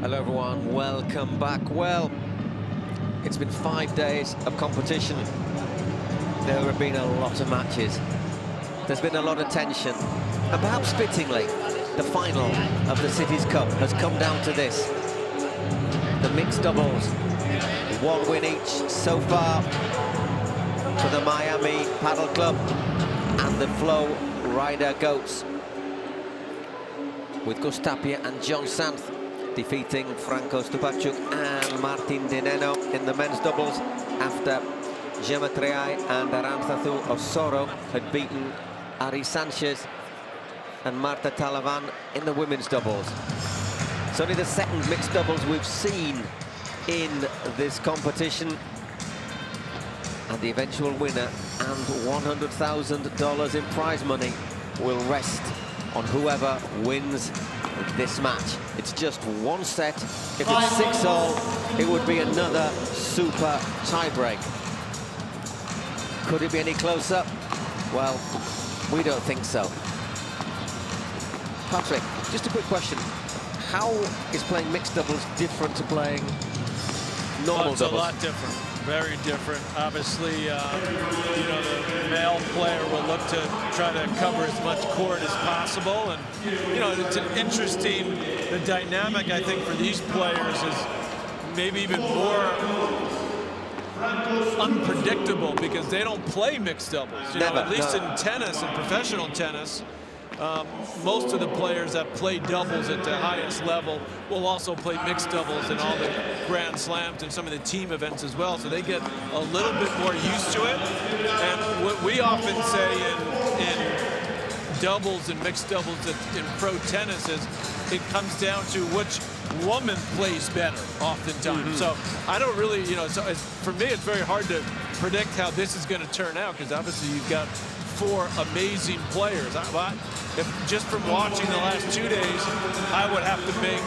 Hello everyone, welcome back. Well, it's been 5 days of competition. There have been a lot of matches. There's been a lot of tension. And perhaps fittingly, the final of the Cities Cup has come down to this. The mixed doubles. One win each so far for the Miami Padel Club and the FlowRida Goats, with Gus Tapia and John Santh defeating Franco Stupaczuk and Martin Dineno in the men's doubles, after Geometriai and Arantxazu Osoro had beaten Ari Sanchez and Marta Talavan in the women's doubles. It's only the second mixed doubles we've seen in this competition, and the eventual winner and $100,000 in prize money will rest on whoever wins this match. It's just one set. If it's 6-all, it would be another super tiebreak. Could it be any closer? Well, we don't think so. Patrick, just a quick question. How is playing mixed doubles different to playing normal doubles? It's a lot different. Very different. Obviously, you know, the male player will look to try to cover as much court as possible, and you know, it's an interesting. The dynamic, I think, for these players is maybe even more unpredictable because they don't play mixed doubles. You know, at least in tennis and professional tennis. Most of the players that play doubles at the highest level will also play mixed doubles in all the Grand Slams and some of the team events as well, so they get a little bit more used to it. And what we often say in doubles and mixed doubles in pro tennis is it comes down to which woman plays better oftentimes. So I don't really, you know, so for me it's very hard to predict how this is going to turn out, because obviously you've got four amazing players. If just from watching the last 2 days, I would have to make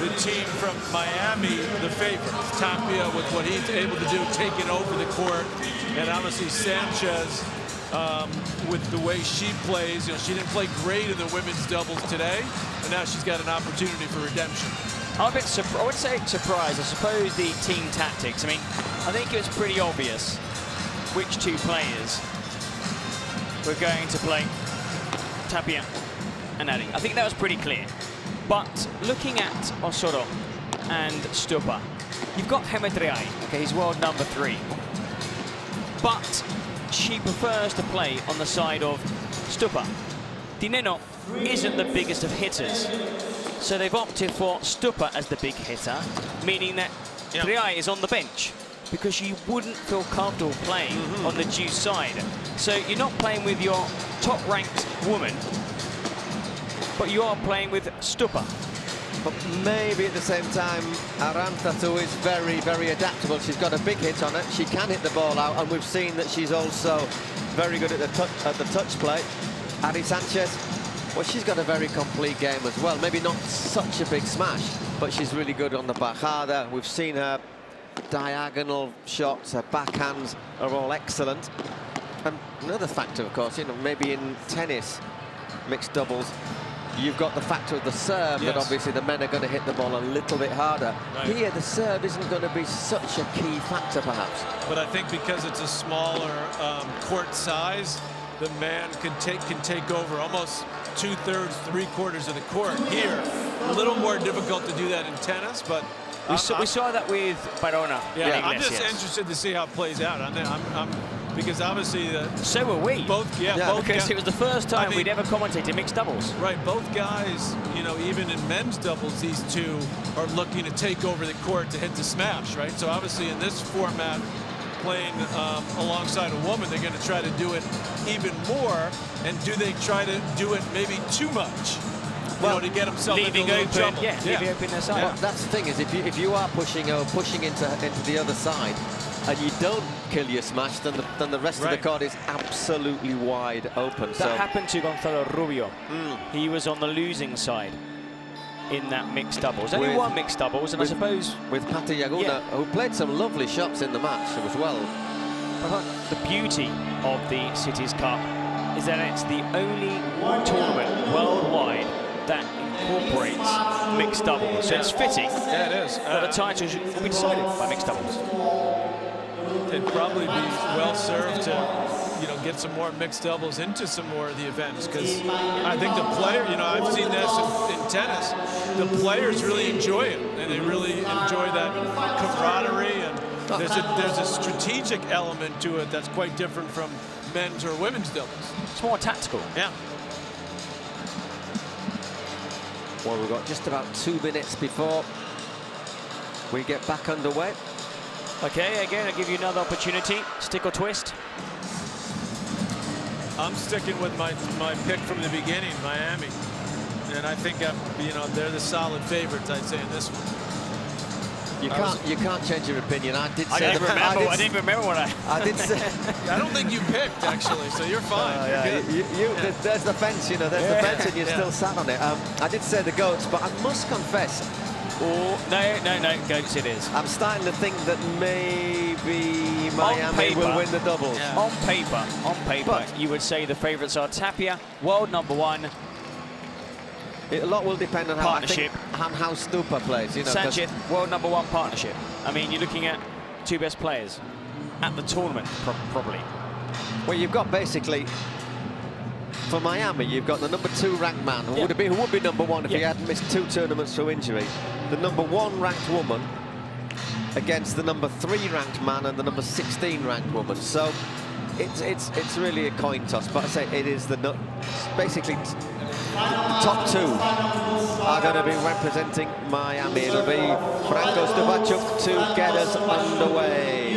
the team from Miami the favorites. Tapia, with what he's able to do, taking over the court, and obviously Sanchez, with the way she plays. You know, she didn't play great in the women's doubles today, and now she's got an opportunity for redemption. I'm a bit surprised. I would say surprised. I suppose the team tactics. I mean, I think it was pretty obvious which two players were going to play Tapia and Adi. I think that was pretty clear. But looking at Osoro and Stupa, you've got Geometriai, okay, he's world number 3. But she prefers to play on the side of Stupa. Dineno isn't the biggest of hitters, so they've opted for Stupa as the big hitter, meaning that Triai is on the bench, because you wouldn't feel comfortable playing on the deuce side. So you're not playing with your top-ranked woman, but you are playing with Stupa. But maybe at the same time, Arantxazu is very, very adaptable. She's got a big hit on it. She can hit the ball out, and we've seen that she's also very good at the touch play. Ari Sanchez, well, she's got a very complete game as well. Maybe not such a big smash, but she's really good on the bajada. We've seen her diagonal shots, her backhands are all excellent. And another factor, of course, you know, maybe in tennis, mixed doubles, you've got the factor of the serve, that obviously the men are going to hit the ball a little bit harder. Right. Here, the serve isn't going to be such a key factor, perhaps. But I think because it's a smaller court size, the man can take over almost 2/3, 3/4 of the court. Here, a little more difficult to do that in tennis, but we saw that with Barona. Yeah, I'm just interested to see how it plays out. Because obviously so were we. Both because it was the first time we'd ever commentated mixed doubles. Right, both guys, you know, even in men's doubles, these two are looking to take over the court to hit the smash, right? So obviously in this format, playing alongside a woman, they're going to try to do it even more. And do they try to do it maybe too much? Well, to get himself leaving into open, trouble. Leaving open their side. Well, that's the thing, is if you are pushing into the other side, and you don't kill your smash, then the rest of the court is absolutely wide open. That happened to Gonzalo Rubio. He was on the losing side in that mixed doubles. Only one mixed doubles, and I suppose with Pata Yaguna, who played some lovely shots in the match as well. The beauty of the Cities Cup is that it's the only tournament worldwide that incorporates mixed doubles. So it's fitting Yeah, it is. that the title will be decided by mixed doubles. They'd probably be well served to, get some more mixed doubles into some more of the events, because I think the player, I've seen this in tennis, the players really enjoy it, and they really enjoy that camaraderie, and there's a strategic element to it that's quite different from men's or women's doubles. It's more tactical. Yeah. Well, we've got just about 2 minutes before we get back underway. Okay, again, I'll give you another opportunity. Stick or twist? I'm sticking with my pick from the beginning, Miami. And I think, they're the solid favorites, I'd say, in this one. You can't change your opinion. I did say I didn't remember what I did say. I don't think you picked, actually, so you're fine. There's the fence, there's the fence, and you're still sat on it. I did say the goats, but I must confess. No, goats it is. I'm starting to think that maybe Miami will win the doubles. Yeah. On paper, but you would say the favourites are Tapia, world #1. A lot will depend on partnership. how Stupa plays. Sanchez, world #1 partnership. I mean, you're looking at 2 best players at the tournament, probably. Well, you've got basically, for Miami, you've got the #2 ranked man, who would be #1 if he hadn't missed 2 tournaments through injury. The #1 ranked woman against the #3 ranked man and the #16 ranked woman. So it's really a coin toss. But I say it is basically the top 2 are going to be representing Miami. It'll be Franco Stupaczuk to get us underway.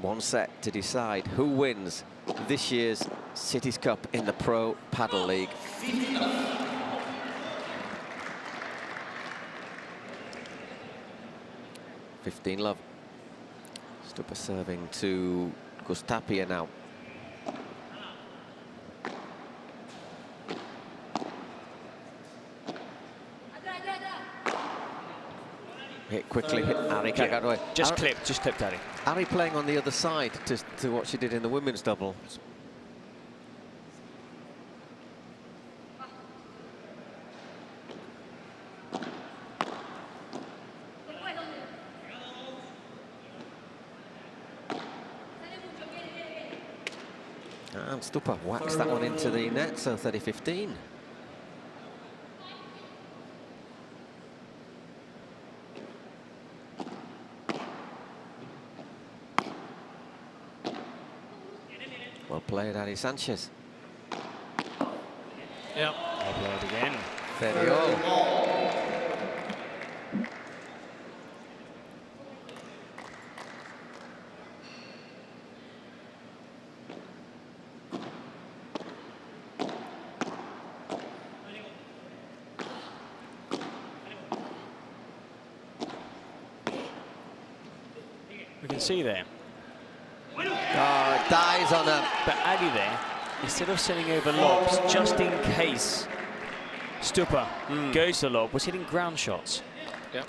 One set to decide who wins this year's Cities Cup in the Pro Padel League. Love. Stupa serving to Tapia now. Hit quickly, hit Ari. Just clipped Ari. Ari playing on the other side to what she did in the women's double. And Stupa whacks that one into the net, so 30-15. Well played, Ari Sanchez. Yeah. Well played again. Very all. We can see there. Dies on her. But Adi there, instead of sending over lobs, just in case Stupa goes to lob, was hitting ground shots. Yep.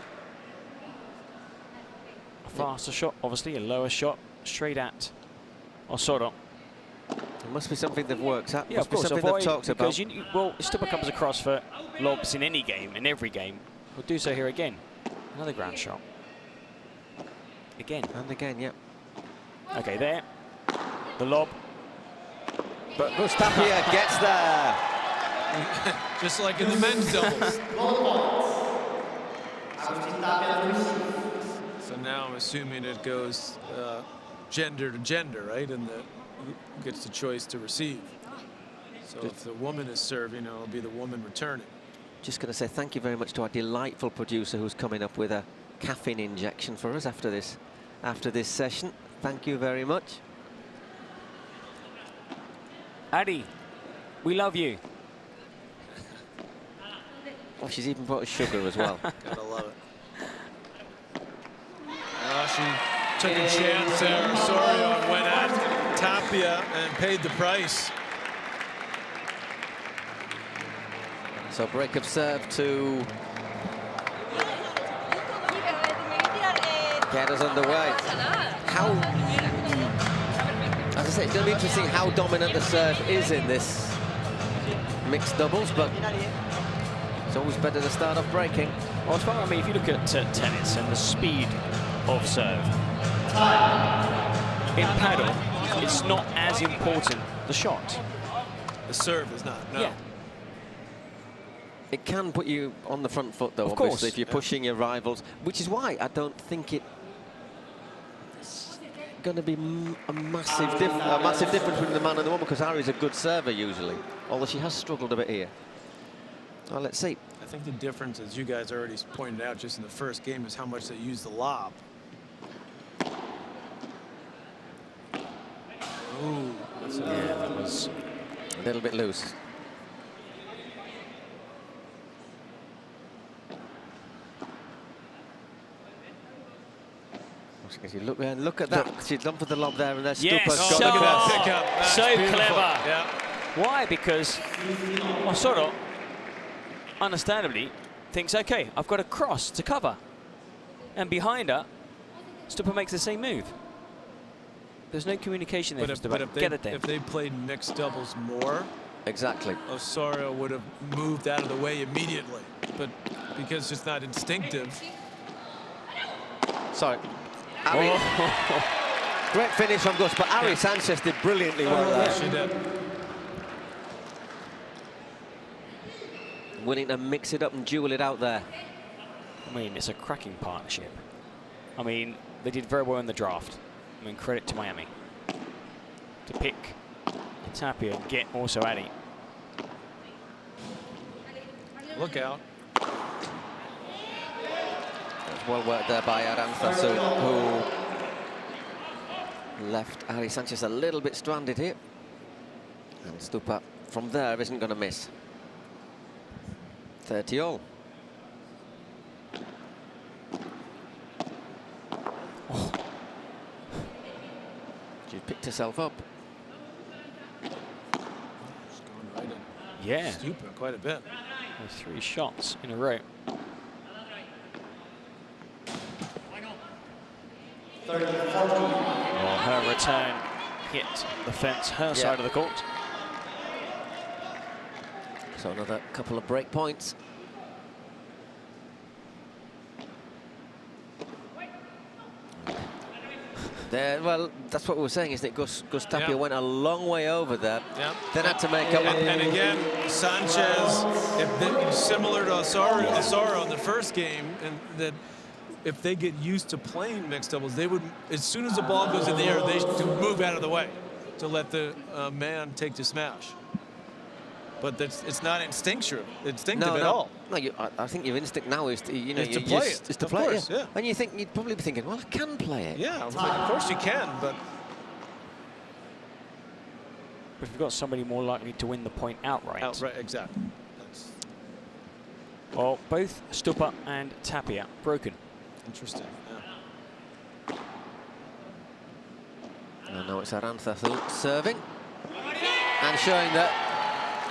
A faster shot, obviously, a lower shot, straight at Osoro. It must be something they've worked out. Yeah, must of course. be something they've talked about. Well, Stupa comes across for lobs in any game, in every game. We'll do so here again. Another ground shot. Again. And again, yep. Okay, there. The lob. But Tapia gets there. Just like in the men's doubles. So now I'm assuming it goes gender to gender, right? And who gets the choice to receive. So if the woman is serving, it'll be the woman returning. Just going to say thank you very much to our delightful producer who's coming up with a caffeine injection for us after this session. Thank you very much. Adi, we love you. Oh, she's even brought us sugar as well. Gotta love it. She took a chance there, Osoro, and went at Tapia and paid the price. So break of serve to get us underway. As I say, it's going to be interesting how dominant the serve is in this mixed doubles, but it's always better to start off breaking. Well, as far as, I mean, if you look at tennis and the speed of serve, in paddle, it's not as important, the shot. The serve is not, no. Yeah. It can put you on the front foot, though, Of obviously, course. if you're pushing your rivals, which is why I don't think it's going to be a massive difference between the man and the woman, because Ari's a good server usually, although she has struggled a bit here. Well, let's see. I think the difference, as you guys already pointed out just in the first game, is how much they use the lob. Ooh, Yeah, that was a little bit loose. Look at that. She's done for the lob there, and there's yes, Stupaczuk so, got the cross. pick up. That's so beautiful. clever. Yeah. Why? Because Osoro, understandably, thinks, okay, I've got a cross to cover. And behind her, Stupa makes the same move. There's no communication there. But if they played mixed doubles more, Exactly. Osoro would have moved out of the way immediately. But because it's not instinctive. Sorry. Ari. Great finish from Gus, but Ari Sanchez did brilliantly well there. She did. Willing to mix it up and duel it out there. I mean, it's a cracking partnership. I mean, they did very well in the draft. I mean, credit to Miami. To pick Tapia and get also Adi. Look out. Well worked there by Arantzazu, who left Ari Sanchez a little bit stranded here. And Stupa from there isn't going to miss. 30-all. Oh. She picked herself up. She's going right in. Yeah. Stupa quite a bit. With 3 shots in a row. Well, her return hit the fence, her side of the court. So another couple of break points. There, well, that's what we were saying, isn't it? Gus Tapia went a long way over there. Yeah. Then had to make up. And again, Sanchez, similar to Osoro in the first game, and that if they get used to playing mixed doubles, they would, as soon as the ball goes in the air, they should move out of the way to let the man take the smash. But it's not instinctive at all. No, I think your instinct now is to, to play it. Is to Of play course, it. yeah. And you'd probably be thinking, well, I can play it. Yeah, of course you can, but But if you've got somebody more likely to win the point outright. exactly. Well, both Stupa and Tapia broken. Interesting. Yeah. And now it's Arantzazu serving and showing that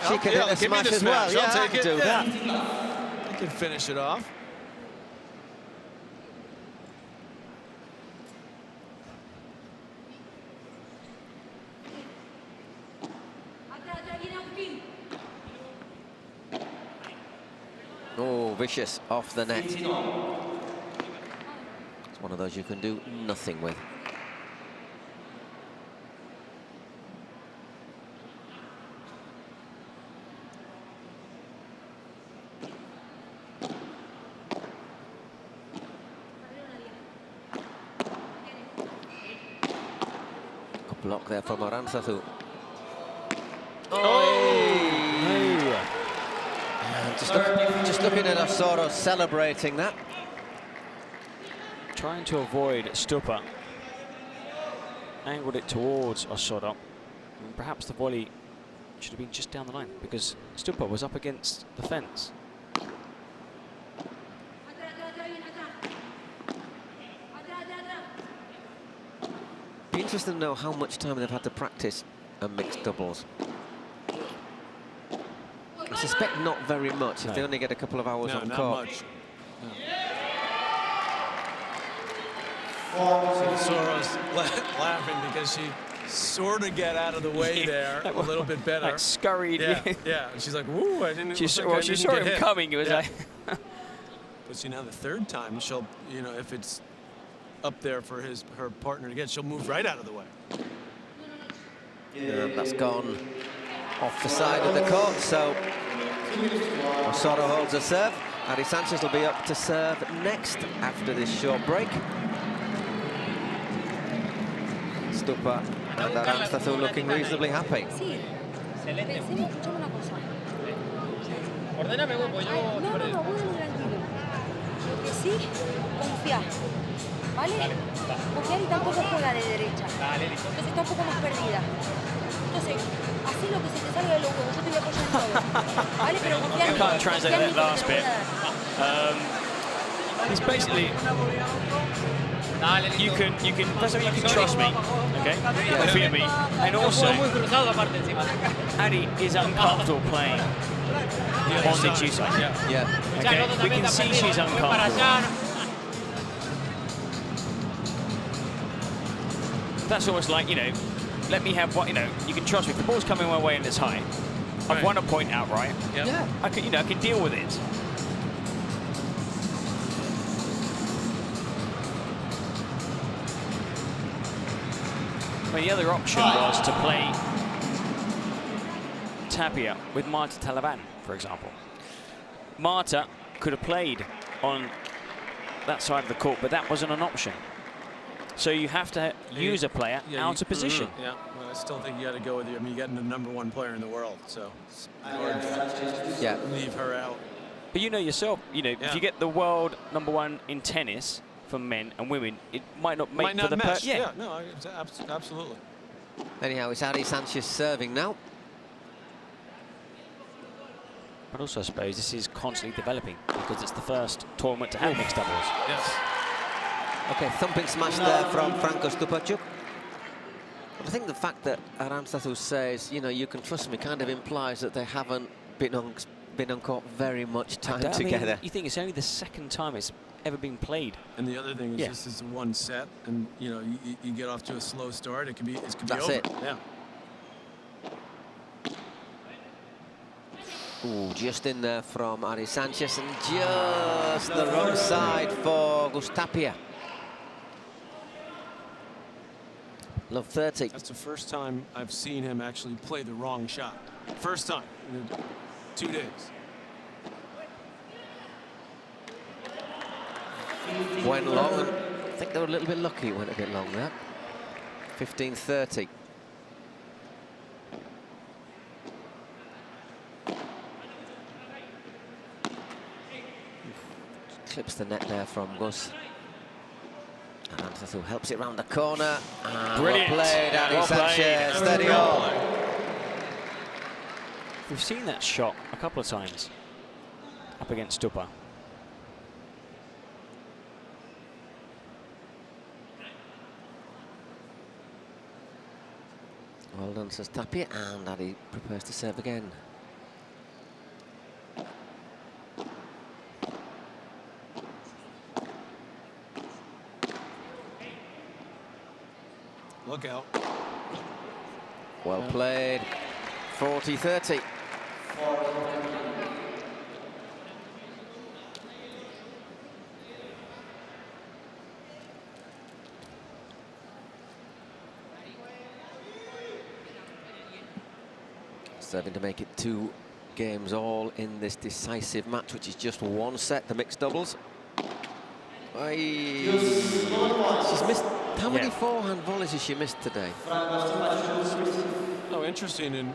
she can hit a smash as well. Yeah, I'll I take can it. do that. I can finish it off. Oh, vicious off the net. It's one of those you can do nothing with. Good block there from Arantzazu. Just looking at Osoro celebrating that. Trying to avoid Stupa. Angled it towards Osoro. And perhaps the volley should have been just down the line because Stupa was up against the fence. Be interesting to know how much time they've had to practice a mixed doubles. I suspect not very much if they only get a couple of hours on not court. much. No. So Osoro's laughing because sort of get out of the way there a little bit better. Like scurried. Yeah, yeah. And she's like, "Woo!" I didn't. She saw him hit. coming. It was like. But see, now the third time, she'll, you know, if it's up there for her partner to get, she'll move right out of the way. And that's gone off the side of the court, so Osoro holds a serve. Ari Sanchez will be up to serve next after this short break. Stupa and Aranzazu looking reasonably happy. Sí, pensemos, escuchame una cosa. Ordéname vos, pues yo... No, tranquilo. Lo que sí, confía, ¿vale? Confiar y tampoco juega de derecha. Entonces está un poco más perdida. Entonces, haz lo que se te salga de los huevos, yo te voy a apoyar en todo. ¿Vale? Pero confía en mí. Can't translate that last bit. It's basically... You can first of all, you can trust me, okay? Fear me. And also, Adi is uncomfortable playing on the G side. Yeah. Okay? We can see she's uncomfortable. That's almost like, you know, let me have what, you know, you can trust me. If the ball's coming my way and it's high, I've won a point outright. Yeah. I can, you know, I can deal with it. I mean, the other option was to play Tapia with Marta Talaban, for example. Marta could have played on that side of the court, but that wasn't an option. So you have to use a player out of position. Yeah, well, I still think you got to go with you. I mean, you're getting the #1 player in the world, so leave her out. But you know yourself, you know, if you get the world #1 in tennis for men and women, it might not make for the match. Yeah, no, absolutely. Anyhow, it's Ari Sanchez serving now. but also I suppose this is constantly developing because it's the first tournament to have mixed doubles. Yes. Okay, thumping smash there from Franco Stupaczuk. But I think the fact that Aranzazu says, you know, you can trust me, kind of implies that they haven't been on court very much time together. Mean, you think it's only the second time it's ever been played. And the other thing is this is one set, and you know, you get off to a slow start, it could be That's over. it. Yeah. Ooh, just in there from Ari Sanchez, and just the wrong side for Tapia. Love 30. That's the first time I've seen him actually play the wrong shot. First time in 2 days. Went long, and I think they were a little bit lucky. It went a bit long there. 15-30. Clips the net there from Gus. And Aranzazu helps it round the corner. And Brilliant. Well played, Ari Sanchez. Steady on. We've seen that shot a couple of times up against Stupa. Well done, says Tapia, and Adi prepares to serve again. Look out. Well played. 40-30. Serving to make it 2 games all in this decisive match, which is just 1 set, the mixed doubles. She's missed. How many forehand volleys has she missed today? Oh, interesting, and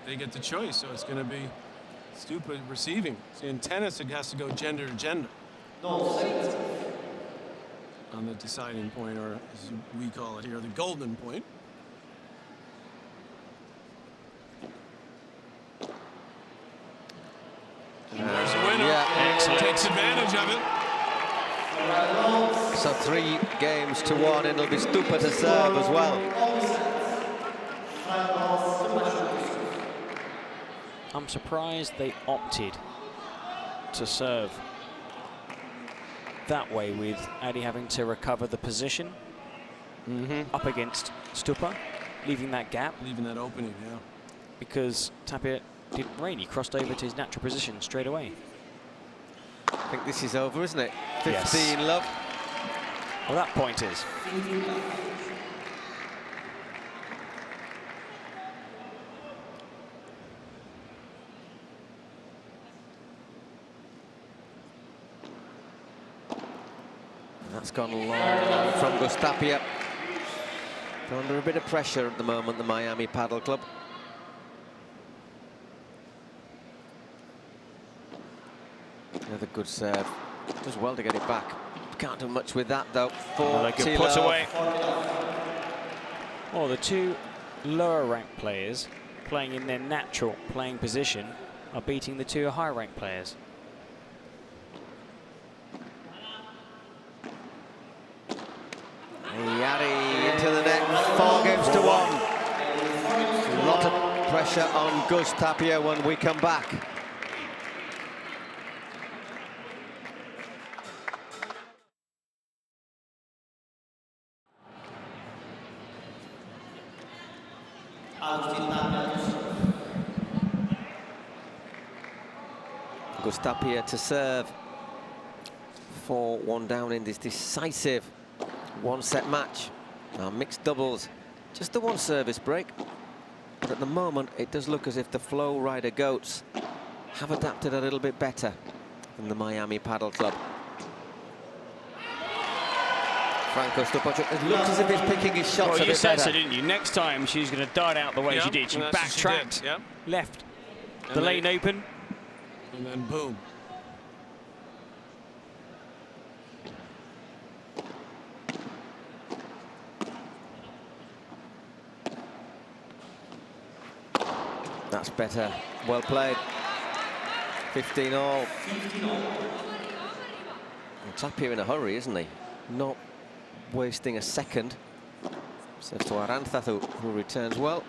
they get the choice, so it's going to be Stupa receiving. See, in tennis, it has to go gender to gender. On the deciding point, or as we call it here, the golden point. And there's a winner. Yeah. Takes advantage of it. So 3 games to 1, and it'll be Stupa to serve as well. I'm surprised they opted to serve that way with Adi having to recover the position. up against Stupa, leaving that gap. Leaving that opening, yeah. Because Tapia didn't rain. He crossed over to his natural position straight away. I think this is over, isn't it? 15 Yes. love. Well, that point is. And that's gone long from Tapia. They're under a bit of pressure at the moment, the Miami Padel Club. Another good serve. Does well to get it back. Can't do much with that, though. Another good put away. Well, the two lower-ranked players playing in their natural playing position are beating the two high-ranked players. Yari into the net, 4 games to 1. A lot of pressure on Tapia when we come back. Tapia to serve. 4-1 down in this decisive one-set match. Now mixed doubles, just the one service break. But at the moment, it does look as if the FlowRida Goats have adapted a little bit better than the Miami Padel Club. Stupaczuk, it looks as if he's picking his shots a bit better. You said so, didn't you? Next time she's going to dart out the way she did. She backtracked, left the lane open. And then boom. That's better. Well played. 15 all. Tapia in a hurry, isn't he? Not wasting a second. Serves to Arantzazu, who returns well.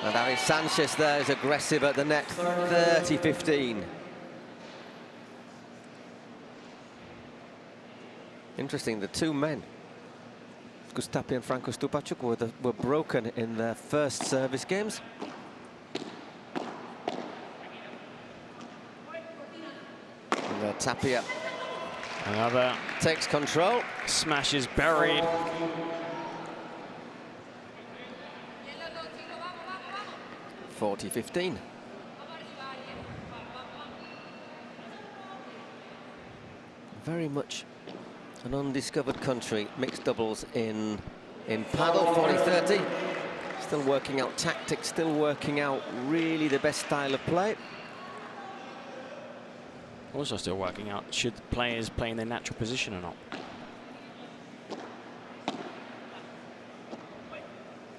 And Sanchez there is aggressive at the net. 30-15. Interesting, the two men, Tapia and Stupaczuk, were broken in their first service games. And Tapia another takes control. Smash is buried. (40-15). Very much an undiscovered country, mixed doubles in paddle. 40-30. Still working out tactics, still working out really the best style of play. Also still working out, should the players play in their natural position or not?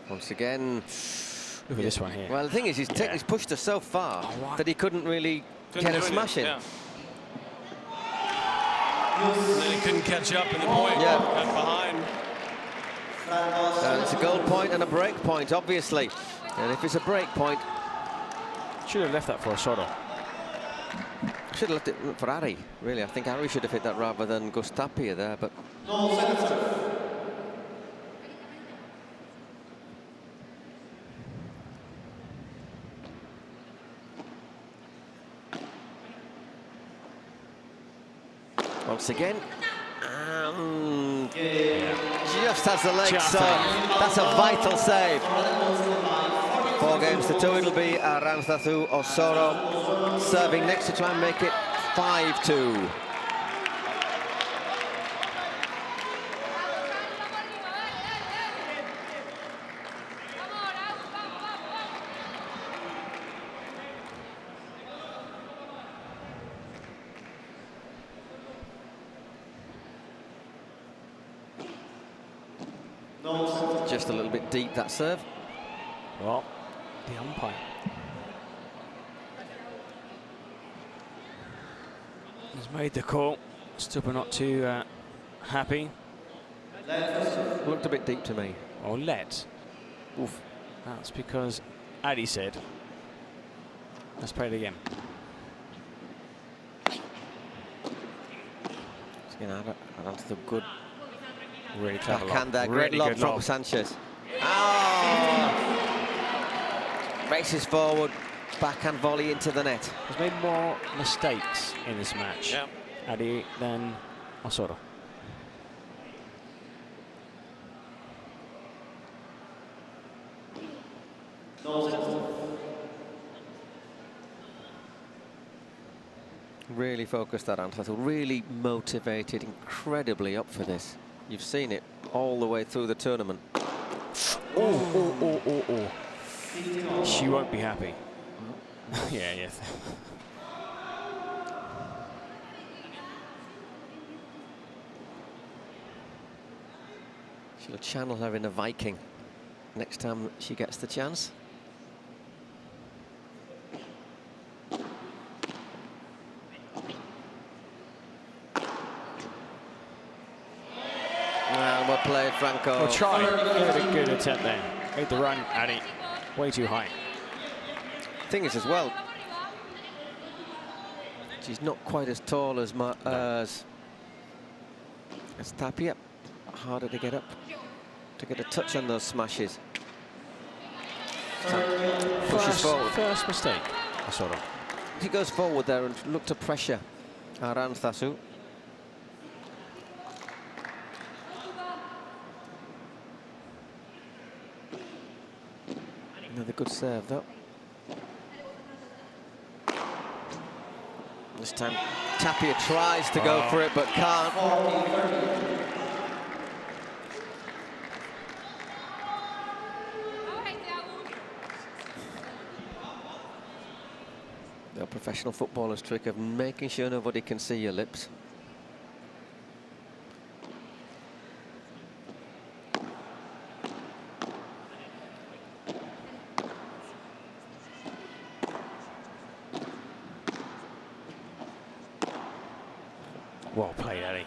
Once again. Look at this one here. Well, the thing is, he's pushed her so far that he couldn't really get a smash in. And then he couldn't catch up in the point. Got behind. It's a goal point and a break point, obviously. And if it's a break point, should have left that for Osoro. Should have left it for Ari, really. I think Ari should have hit that rather than Tapia there, but. Once again, just has the legs on. That's a vital save. 4 games to 2. It'll be Arantzazu Osoro serving next to try and make it 5-2. Just a little bit deep, that serve. Well, the umpire has made the call. Stupa not too happy. Looked a bit deep to me. Or let. Oof. That's because Adi said. Let's play it again. You know, Aranzazu good. Really clever Backhand there, really great lob good from lob. Sanchez. Oh! Races forward, backhand volley into the net. He's made more mistakes in this match, Adi, than Osoro. Really focused that Aranzazu, really motivated, incredibly up for this. You've seen it all the way through the tournament. Oh. She won't be happy. yeah. She'll channel her in a Viking next time she gets the chance. And well played, Franco. Well, try. Give it a good attempt there. Made the run, Adi. Way too high. Thing is, as well, she's not quite as tall as Tapia. Harder to get up, to get a touch on those smashes. Pushes forward. First mistake, Osoro. He goes forward there and look to pressure Aranzazu. Another good serve, though. This time, Tapia tries to go for it, but can't. The professional footballer's trick of making sure nobody can see your lips. Well played, Adi.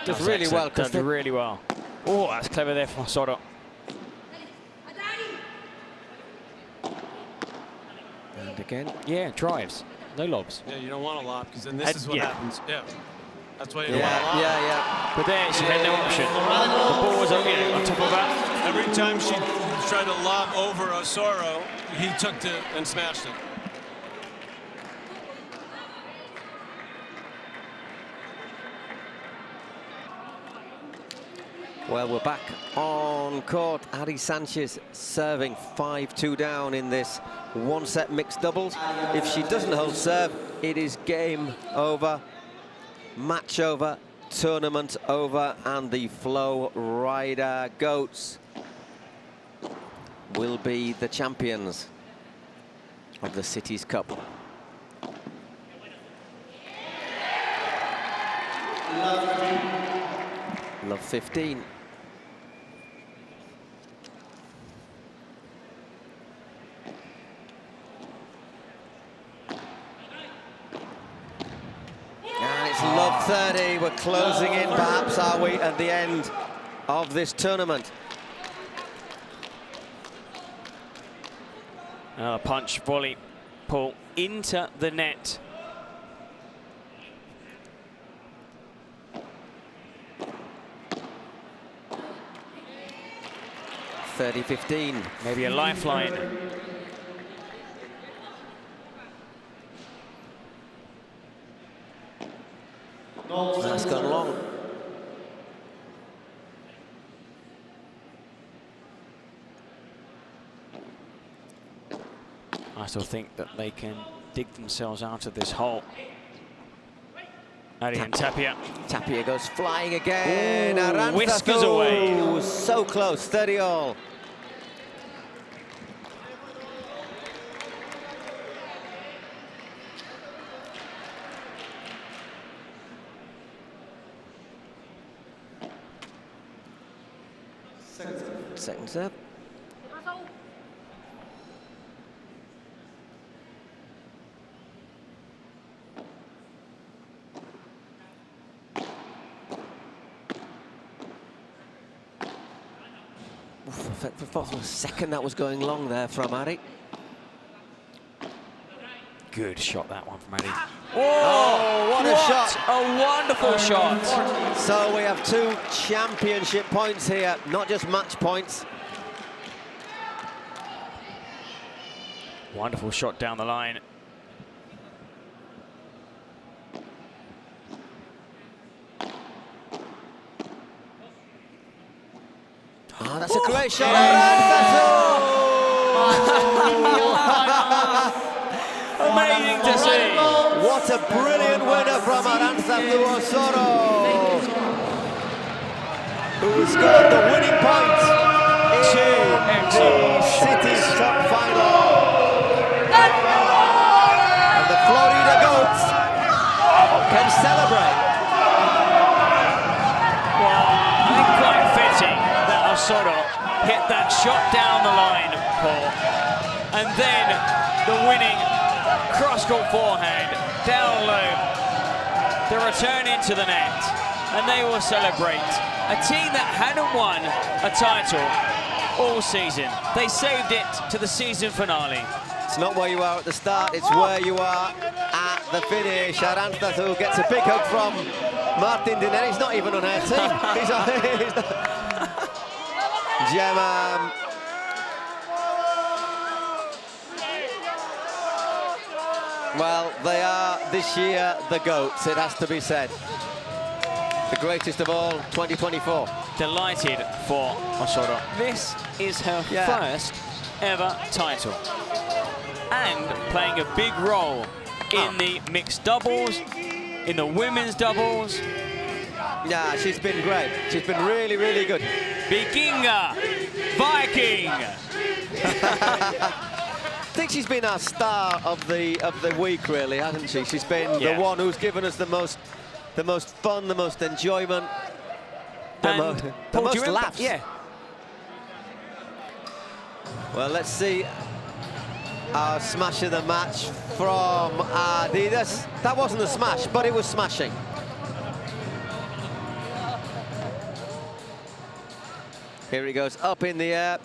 Does really well. Does really well. Oh, that's clever there from Osoro. And again. Yeah, drives. No lobs. Yeah, you don't want a lob because then this is what happens. Yeah. That's why you don't Yeah, want a lob. yeah. But there, she had no option. The ball was on top of that. Every time she tried to lob over Osoro, he took it and smashed it. Well, we're back on court. Adi Sanchez serving 5-2 down in this one-set mixed doubles. If she doesn't hold serve, it is game over, match over, tournament over, and the FlowRida Goats will be the champions of the Cities Cup. Love 15. And it's love 30. We're closing in, perhaps, are we, at the end of this tournament? Punch, volley, pull into the net. (30-15). Maybe a lifeline. That's gone long. I still think that they can dig themselves out of this hole. Adi and Tapia. Tapia goes flying again. Ooh, whiskers Aranzazu, away. so close, 30-all. Second serve. For a second that was going long there from Adi. Good shot, that one from Ali. Oh, what a shot. A wonderful shot. So we have 2 championship points here, not just match points. Wonderful shot down the line. Oh, that's a great shot. Amazing to see. What a brilliant winner from Osoro, who scored the winning point in the City's Cup final. And the FlowRida goats can celebrate. Well, I think quite fitting that Osoro hit that shot down the line, Paul, and then the winning cross-court forehand down low, the return into the net, and they will celebrate. A team that hadn't won a title all season. They saved it to the season finale. It's not where you are at the start, it's where you are at the finish. Arantzazu gets a big hug from Martin Dineno. He's not even on our team. he's not. Gemma. Well, they are this year the GOATs, it has to be said. The greatest of all, 2024. Delighted for Osoro. This is her first ever title. And playing a big role in the mixed doubles, in the women's doubles. Yeah, she's been great. She's been really, really good. Vikinga, Viking. I think she's been our star of the week, really, hasn't she? She's been the one who's given us the most fun, the most enjoyment, the most laughs. Yeah. Well, let's see our smash of the match from Adidas. That wasn't a smash, but it was smashing. Here he goes, up in the air.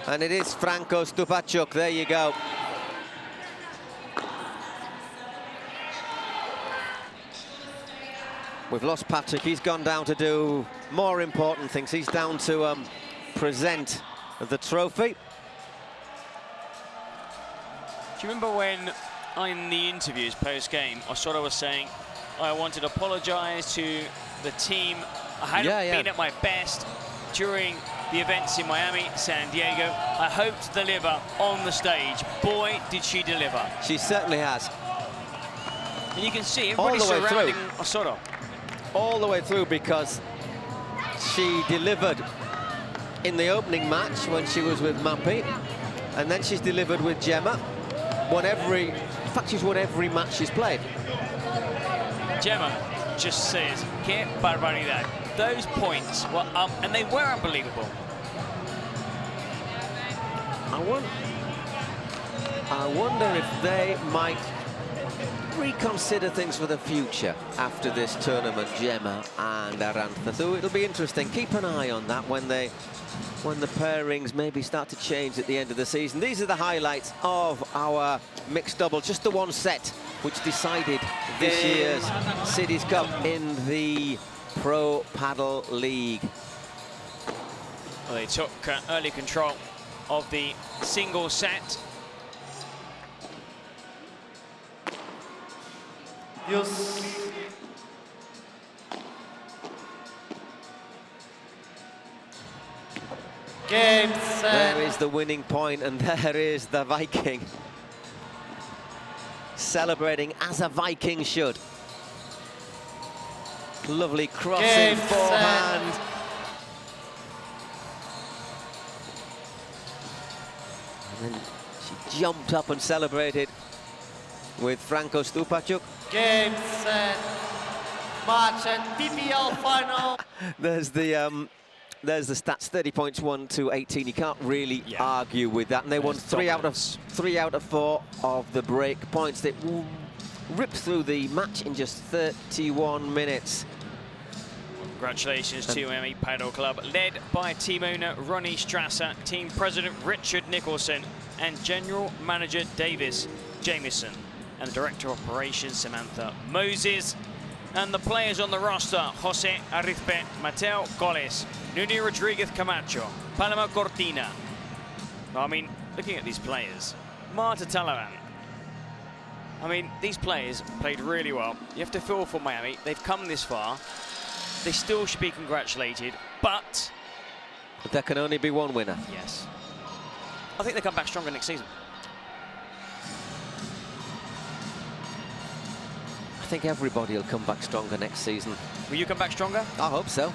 And it is Franco Stupaczuk, there you go. We've lost Patrick, he's gone down to do more important things. He's down to present the trophy. Do you remember when in the interviews post-game, Osoro was saying, I want to apologise to the team. I hadn't been at my best during the events in Miami, San Diego. I hope to deliver on the stage. Boy, did she deliver. She certainly has. And you can see everybody surrounding Osoro. All the way through, because she delivered in the opening match when she was with Mappy, and then she's delivered with Gemma. In fact, she's won every match she's played. Gemma just says, "Qué barbaridad." Those points were up, and they were unbelievable. I wonder if they might reconsider things for the future after this tournament, Gemma and Arantzazu. It'll be interesting. Keep an eye on that when the pairings maybe start to change at the end of the season. These are the highlights of our mixed double, just the one set which decided this year's Cities Cup in the Pro Padel League. Well, they took early control of the single set. Game set. There is the winning point, and there is the Viking. Celebrating as a Viking should. Lovely crossing forehand. And then she jumped up and celebrated with Franco Stupaczuk. Game set. Match and TPL final. There's the stats, 30 points, 1 to 18. You can't really argue with that. And they won 3 out of 4 of the break points. They ripped through the match in just 31 minutes. Congratulations to Miami Padel Club, led by team owner Ronnie Strasser, team president Richard Nicholson, and general manager Davis Jamieson, and the director of operations Samantha Moses. And the players on the roster: Jose Arizpe, Mateo Goles, Nuni Rodriguez Camacho, Paloma Cortina. I mean, looking at these players, Marta Talaran. I mean, these players played really well. You have to feel for Miami. They've come this far. They still should be congratulated, but there can only be one winner. Yes. I think they come back stronger next season. I think everybody will come back stronger next season. Will you come back stronger? I hope so.